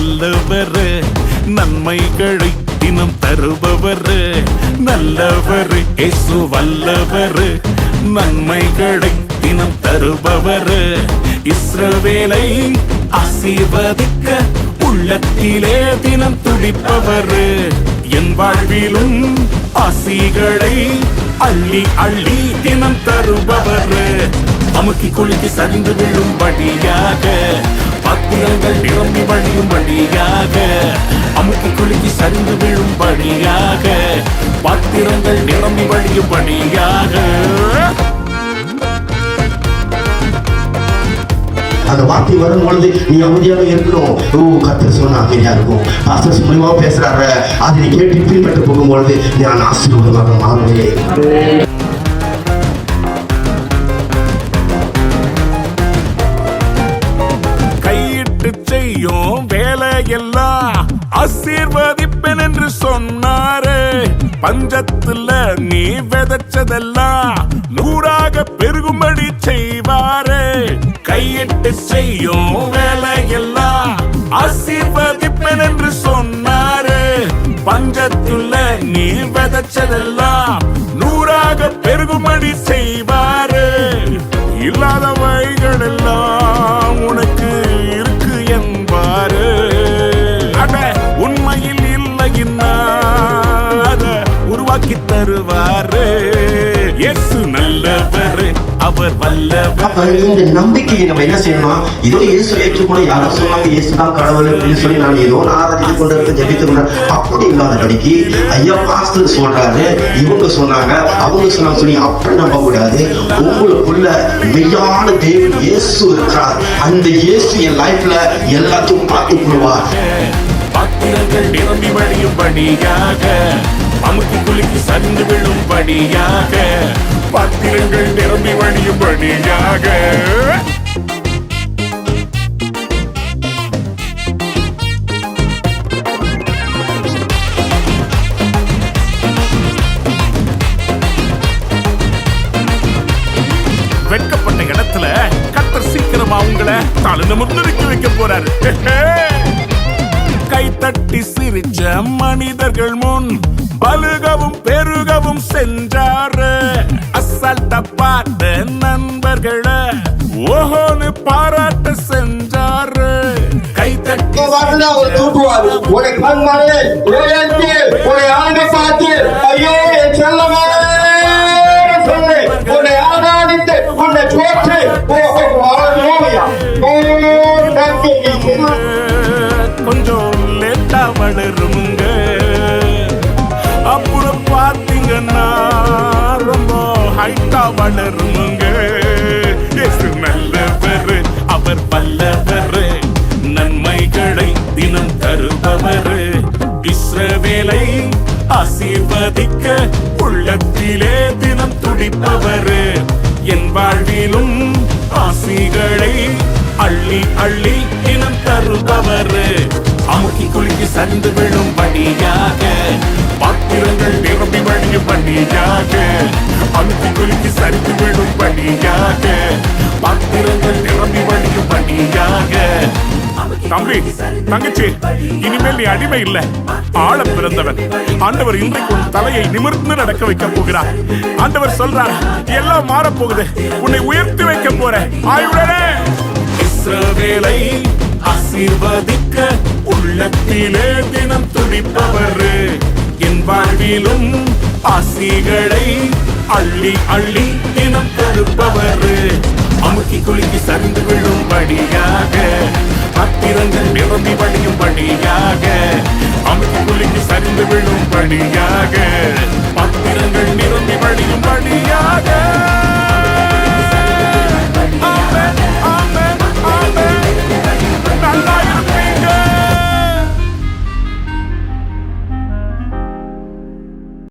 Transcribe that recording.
வல்லவர், நன்மைகளை தினம் தருபவர் நல்லவர். இயேசு வல்லவர், நன்மைகளை தினம் தருபவர். இஸ்ரவேலை ஆசீர்வதிக்க உள்ளத்திலே தினம் துடிப்பவர். என் வாழ்விலும் ஆசிகளை அள்ளி அள்ளி தினம் தருபவர். அமுக்கி குலுக்கி சரிந்து விழும்படியாக, பாத்திரங்கள் நிரம்பி வழியும்படியாக. அமுக்கி குலுக்கி சரிந்து விழும்படியாக, பாத்திரங்கள் நிரம்பி வழியும்படியாக. அந்த வார்த்தை வரும் பொழுது நீ அமைதியாக இருக்கணும். கர்த்தர் சொன்ன அமைதியா இருக்கும். பாஸ்டர் மூலமா பேசுறாரு, அதை நீ கேட்டு பின்பற்ற போகும்பொழுது நான் ஆசீர்வாதமாக மாறுவேன். கையிட்டு செய்யும் வேலையெல்லாம் ஆசீர்வதிப்பேன் என்று சொன்னாரு. பஞ்சத்துல நீ விதைச்சதெல்லாம் நூறாக பெருகும்படி செய்வாரு. கையிட்டு செய்யும் வேலையெல்லாம் ஆசீர்வதிப்பேன் என்று சொன்னாரு. பஞ்சத்துல நீ விதைச்சதெல்லாம் நூறாக பெருகும்படி செய்வாரு. இல்லாதவைகள் எல்லாம் உனக்கு இருக்கு என்பாரு. அட உண்மையில் இல்லைன்னா அத உருவாக்கி தருவாரு. இயேசு நல்லவர், அவர் வல்லவர். இந்த நம்பிக்கையை நம்ம என்ன செய்யணும்? இதோ இயேசு ஏற்றுக்கூட யாரோ சொன்னாங்க இயேசுதான் கடவுள் அப்படின்னு சொல்லி நான் ஏதோ ஆராதித்து கொண்டு இருக்க ஜெபித்து கொண்டு அப்படி இல்லாதபடிக்கு ஐயா பாஸ்டர் சொல்றாரு, இவங்க சொன்னாங்க, அவங்க சொன்னாங்க சொல்லி அப்படி நம்ப கூடாது. உங்களுக்குள்ள மெய்யான தேவன் இயேசு இருக்கிறார். அந்த இயேசு என் லைஃப்ல எல்லாத்தையும் பார்த்து கொள்வார். பாத்திரங்கள் நிரம்பி வழியும்படியாக, அமுக்கி குலுக்கி சரிந்து விழும்படியாக, பாத்திரங்கள் நிரம்பி வழியும்படியாக. வெட்கப்பட்ட இடத்துல கர்த்தர் சீக்கிரமா உங்களை தலை நிமிர்ந்து வைக்க போறாரு. கைத்தட்டி சிரிச்ச மனிதர்கள் முன் பலுகவும் பெருகவும் சென்றாரு. அசால்ட்ட பார்த்த நண்பர்களை ஓஹோன்னு பாராட்ட சென்றாரு. கைத்தட்டி ஒரு கண்மலை உன்னை ஆண்டு பார்த்து ஐயோ என் செல்லமான உன்னை ஆராதித்து உன்னை போற்று கொஞ்சம் லேட்டா வளருமுங்க. அப்புறம் பார்த்தீங்கன்னா ரொம்ப ஹைட்டா வளருமுங்க. இயேசு நல்லவர், அவர் வல்லவர், நன்மைகளை தினம் தருபவர். இஸ்ரவேலை ஆசீர்வதிக்க உள்ளத்திலே தினம் துடிப்பவர். என் வாழ்விலும் ஆசிகளை அள்ளி அள்ளி தினம் தருபவர். அமுக்கி குலுக்கி சரிந்து விழும்படியாக, பாத்திரங்கள் நிரம்பி வழியும்படியாக. அமுக்கி குலுக்கி சரிந்து விழும்படியாக, பாத்திரங்கள் நிரம்பி வழியும்படியாக. தம்பி, தங்கச்சி, இனிமேல் நீ அடிமை இல்ல, ஆள பிறந்தவன். ஆண்டவர் இன்றைக்கு உன் தலையை நிமிர்ந்து நடக்க வைக்க போகிறார். ஆண்டவர் சொல்றார், எல்லாம் மாறப்போகுது, உன்னை உயர்த்தி வைக்க போற. ஆயுடனே இஸ்ரவேலை ஆசீர்வதிக்க உள்ளத்திலே தினம் துடிப்பவர். என் வாழ்விலும் ஆசிகளை அள்ளி அள்ளி தினம் தருப்பவர்.